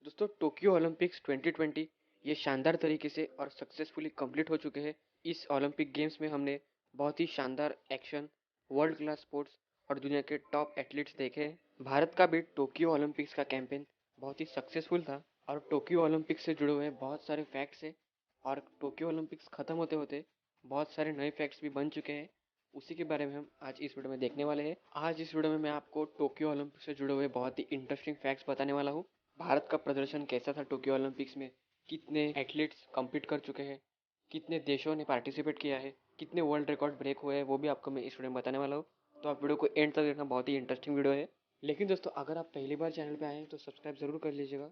दोस्तों Tokyo Olympics 2020 ये शानदार तरीके से और सक्सेसफुली कंप्लीट हो चुके हैं। इस ओलंपिक गेम्स में हमने बहुत ही शानदार एक्शन, वर्ल्ड क्लास स्पोर्ट्स और दुनिया के टॉप एथलीट्स देखे हैं। भारत का भी टोक्यो ओलंपिक्स का कैंपेन बहुत ही सक्सेसफुल था और टोक्यो ओलंपिक्स से जुड़े हुए बहुत सारे फैक्ट्स हैं और टोक्यो ओलंपिक्स खत्म होते होते बहुत सारे नए फैक्ट्स भी बन चुके हैं। उसी के बारे में हम आज इस वीडियो में देखने वाले हैं। आज इस वीडियो में मैं आपको टोक्यो ओलंपिक्स से जुड़े हुए बहुत ही इंटरेस्टिंग फैक्ट्स बताने वाला हूँ। भारत का प्रदर्शन कैसा था टोक्यो ओलंपिक्स में, कितने एथलीट्स कम्पीट कर चुके हैं, कितने देशों ने पार्टिसिपेट किया है, कितने वर्ल्ड रिकॉर्ड ब्रेक हुए हैं, वो भी आपको मैं इस वीडियो में बताने वाला हूँ। तो आप वीडियो को एंड तक देखना, बहुत ही इंटरेस्टिंग वीडियो है। लेकिन दोस्तों अगर आप पहली बार चैनल पे आए हैं तो सब्सक्राइब जरूर कर लीजिएगा।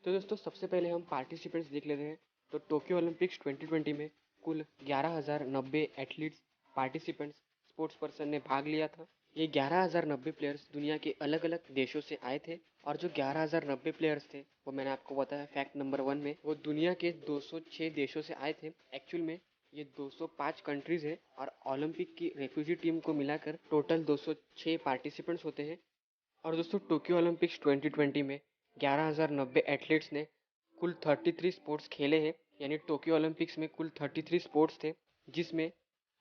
तो दोस्तों सबसे पहले हम पार्टिसिपेंट्स देख लेते हैं। तो टोक्यो ओलंपिक्स 2020 में कुल 11,090 एथलीट्स, पार्टिसिपेंट्स, स्पोर्ट्स पर्सन ने भाग लिया था। ये 11,090 प्लेयर्स दुनिया के अलग अलग देशों से आए थे और जो 11,090 प्लेयर्स थे वो मैंने आपको बताया फैक्ट नंबर 1 में, वो दुनिया के 206 देशों से आए थे। एक्चुअल में ये 205 कंट्रीज है और ओलंपिक की रेफ्यूजी टीम को मिलाकर टोटल 206 पार्टिसिपेंट्स होते हैं। और दोस्तों टोक्यो ओलंपिक्स 2020 में 11,090 एथलीट्स ने कुल 33 स्पोर्ट्स खेले हैं। यानी टोक्यो ओलंपिक्स में कुल 33 स्पोर्ट्स थे जिसमें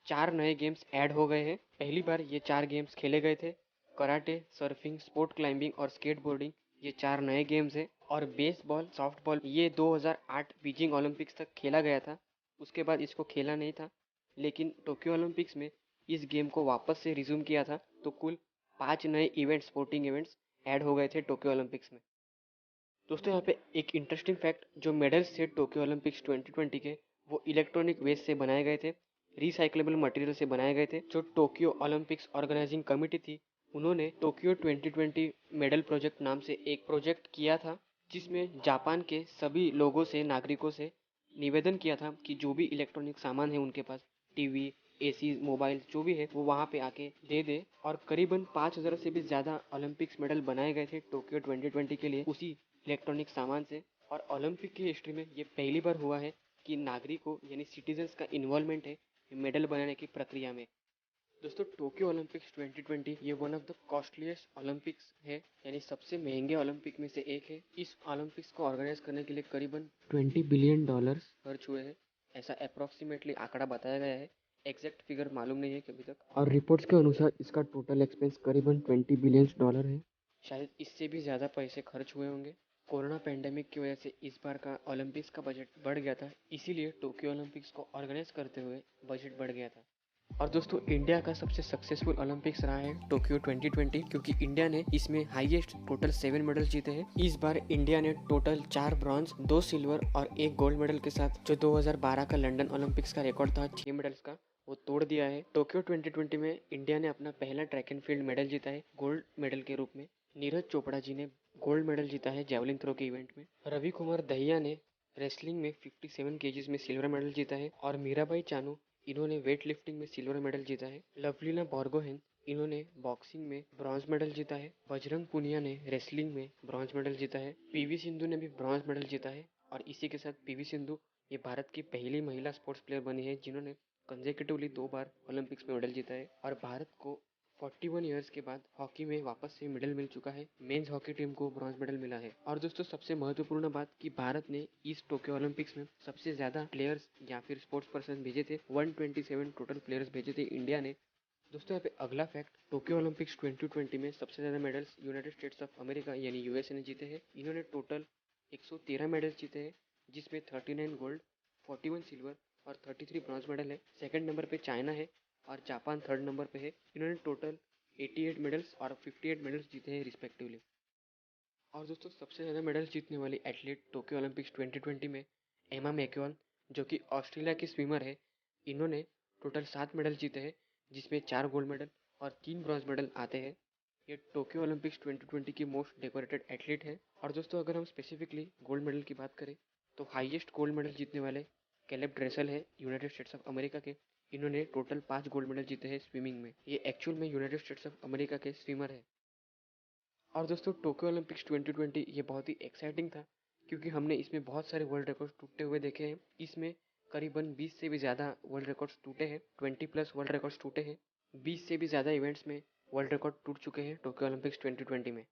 चार नए गेम्स ऐड हो गए हैं। पहली बार ये चार गेम्स खेले गए थे। कराटे, सर्फिंग, स्पोर्ट क्लाइंबिंग और स्केटबोर्डिंग, ये चार नए गेम्स हैं। और बेसबॉल, सॉफ्टबॉल ये 2008 बीजिंग ओलंपिक्स तक खेला गया था, उसके बाद इसको खेला नहीं था। लेकिन टोक्यो ओलंपिक्स में इस गेम को वापस से रिज्यूम किया था, तो कुल 5 नए इवेंट्स, स्पोर्टिंग इवेंट्स ऐड हो गए थे टोक्यो ओलंपिक्स में। दोस्तों यहाँ पे एक इंटरेस्टिंग फैक्ट, जो मेडल्स थे टोक्यो ओलंपिक्स 2020 के, वो इलेक्ट्रॉनिक वेस्ट से बनाए गए थे, रिसाइक्लेबल मटेरियल से बनाए गए थे। जो टोक्यो ओलंपिक्स ऑर्गेनाइजिंग कमेटी थी, उन्होंने टोक्यो 2020 मेडल प्रोजेक्ट नाम से एक प्रोजेक्ट किया था जिसमें जापान के सभी लोगों से, नागरिकों से निवेदन किया था कि जो भी इलेक्ट्रॉनिक सामान है उनके पास, टीवी, एसी, मोबाइल जो भी है वो वहाँ पे आके दे दे। और करीबन 5,000 से भी ज़्यादा ओलंपिक्स मेडल बनाए गए थे टोक्यो 2020 के लिए उसी इलेक्ट्रॉनिक सामान से। और ओलंपिक की हिस्ट्री में ये पहली बार हुआ है कि नागरिकों यानी सिटीजन्स का इन्वॉल्वमेंट है मेडल बनाने की प्रक्रिया में। दोस्तों टोक्यो ओलंपिक्स 2020 ये one of the costliest Olympics है, यानी सबसे महंगे ओलंपिक में से एक है। इस ओलंपिक्स को ऑर्गेनाइज करने के लिए करीबन $20 बिलियन खर्च हुए हैं, ऐसा अप्रोक्सीमेटली आंकड़ा बताया गया है। एग्जैक्ट फिगर मालूम नहीं है कि अभी तक, और रिपोर्ट्स के अनुसार इसका टोटल एक्सपेंस करीबन $20 बिलियन है। शायद इससे भी ज़्यादा पैसे खर्च हुए होंगे। कोरोना पेंडेमिक की वजह से इस बार का ओलंपिक्स का बजट बढ़ गया था, इसीलिए टोक्यो ओलंपिक्स को ऑर्गेनाइज करते हुए बजट बढ़ गया था। और दोस्तों इंडिया का सबसे सक्सेसफुल ओलंपिक्स रहा है टोक्यो 2020, क्योंकि इंडिया ने इसमें हाईएस्ट टोटल 7 मेडल जीते हैं। इस बार इंडिया ने टोटल 4 ब्रॉन्ज, 2 सिल्वर और 1 गोल्ड मेडल के साथ जो 2012 का लंदन ओलंपिक्स का रिकॉर्ड था 6 मेडल्स का, वो तोड़ दिया है। टोक्यो 2020 में इंडिया ने अपना पहला ट्रैक एंड फील्ड मेडल जीता है गोल्ड मेडल के रूप में। नीरज चोपड़ा जी ने गोल्ड मेडल जीता है जेवलिन थ्रो के इवेंट में। रवि कुमार दहिया ने रेसलिंग में 57 केजीज में सिल्वर मेडल जीता है। और मीराबाई चानू, इन्होंने वेट लिफ्टिंग में सिल्वर मेडल जीता है। लवलीना बोर्गोहेन, इन्होंने बॉक्सिंग में ब्रॉन्ज मेडल जीता है। बजरंग पुनिया ने रेसलिंग में ब्रॉन्ज मेडल जीता है। पीवी सिंधु ने भी ब्रॉन्ज मेडल जीता है। और इसी के साथ पीवी सिंधु ये भारत की पहली महिला स्पोर्ट्स प्लेयर बनी है जिन्होंने कंसेक्यूटिवली 2 बार ओलंपिक्स में मेडल जीता है। और भारत को 41 ईयर्स के बाद हॉकी में वापस से मेडल मिल चुका है, मेंस हॉकी टीम को ब्रॉन्ज मेडल मिला है। और दोस्तों सबसे महत्वपूर्ण बात कि भारत ने इस टोक्यो ओलंपिक्स में सबसे ज्यादा प्लेयर्स या फिर स्पोर्ट्स पर्सन भेजे थे, 127 टोटल प्लेयर्स भेजे थे इंडिया ने। दोस्तों यहाँ पे अगला फैक्ट, टोक्यो ओलंपिक्स 2020 में सबसे ज्यादा medals United states of America यानी यूएसए ने जीते हैं। इन्होंने टोटल 113 मेडल्स जीते हैं जिसमें 39 गोल्ड, 41 सिल्वर और 33 ब्रॉन्ज मेडल है। सेकंड नंबर पे चाइना है और जापान थर्ड नंबर पे है। इन्होंने टोटल 88 मेडल्स और 58 मेडल्स जीते हैं रिस्पेक्टिवली। और दोस्तों सबसे ज़्यादा मेडल्स जीतने वाली एथलीट टोक्यो ओलंपिक्स 2020 में एमा मैक्यूअन, जो कि ऑस्ट्रेलिया की स्विमर है, इन्होंने टोटल 7 मेडल जीते हैं जिसमें 4 गोल्ड मेडल और 3 ब्रॉन्ज मेडल आते हैं। ये टोक्यो ओलंपिक्स 2020 की मोस्ट डेकोरेटेड एथलीट है। और दोस्तों अगर हम स्पेसिफिकली गोल्ड मेडल की बात करें तो हाईएस्ट गोल्ड मेडल जीतने वाले कैलेब ड्रेसल है यूनाइटेड स्टेट्स ऑफ अमेरिका के। इन्होंने टोटल 5 गोल्ड मेडल जीते हैं स्विमिंग में। ये एक्चुअल में यूनाइटेड स्टेट्स ऑफ अमेरिका के स्विमर है। और दोस्तों टोक्यो ओलंपिक्स 2020 ये बहुत ही एक्साइटिंग था क्योंकि हमने इसमें बहुत सारे वर्ल्ड रिकॉर्ड्स टूटते हुए देखे हैं। इसमें करीबन 20 से भी ज़्यादा वर्ल्ड रिकॉर्ड्स टूटे हैं, 20 प्लस वर्ल्ड रिकॉर्ड्स टूटे हैं। 20 से भी ज़्यादा इवेंट्स में वर्ल्ड रिकॉर्ड टूट चुके हैं टोक्यो ओलंपिक्स 2020 में।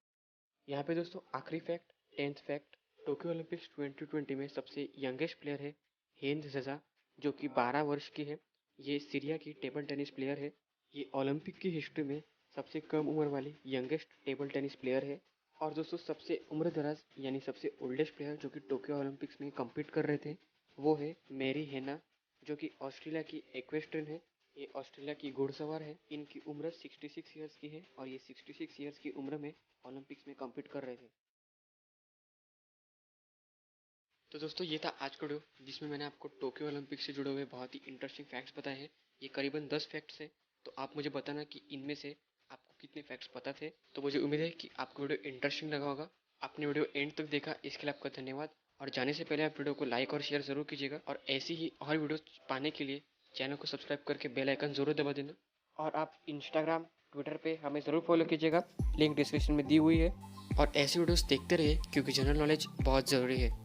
यहाँ पे दोस्तों आखिरी fact, 10th fact, Tokyo Olympics 2020 में सबसे यंगेस्ट प्लेयर है हेंज ज़ज़ा, जो कि 12 वर्ष की है। ये सीरिया की टेबल टेनिस प्लेयर है। ये ओलंपिक की हिस्ट्री में सबसे कम उम्र वाली यंगेस्ट टेबल टेनिस प्लेयर है। और दोस्तों सबसे उम्र दराज यानी सबसे ओल्डेस्ट प्लेयर जो कि टोक्यो ओलंपिक्स में कम्पीट कर रहे थे वो है मैरी हेना, जो कि ऑस्ट्रेलिया की एक्वेस्ट्रियन है। ये ऑस्ट्रेलिया की घुड़सवार है। इनकी उम्र 66 ईयर्स की है और ये 66 ईयर्स की उम्र में ओलंपिक्स में कम्पीट कर रहे थे। तो दोस्तों ये था आज का वीडियो जिसमें मैंने आपको टोक्यो ओलंपिक्स से जुड़े हुए बहुत ही इंटरेस्टिंग फैक्ट्स बताए हैं। ये करीबन 10 फैक्ट्स हैं। तो आप मुझे बताना कि इनमें से आपको कितने फैक्ट्स पता थे। तो मुझे उम्मीद है कि आपको वीडियो इंटरेस्टिंग लगा होगा। आपने वीडियो एंड तक देखा, इसके लिए आपका धन्यवाद। और जाने से पहले आप वीडियो को लाइक और शेयर ज़रूर कीजिएगा और ऐसी ही और वीडियो पाने के लिए चैनल को सब्सक्राइब करके बेल आइकन ज़रूर दबा देना। और आप इंस्टाग्राम, ट्विटर पे हमें ज़रूर फॉलो कीजिएगा, लिंक डिस्क्रिप्शन में दी हुई है। और ऐसी वीडियोस देखते रहिए क्योंकि जनरल नॉलेज बहुत ज़रूरी है।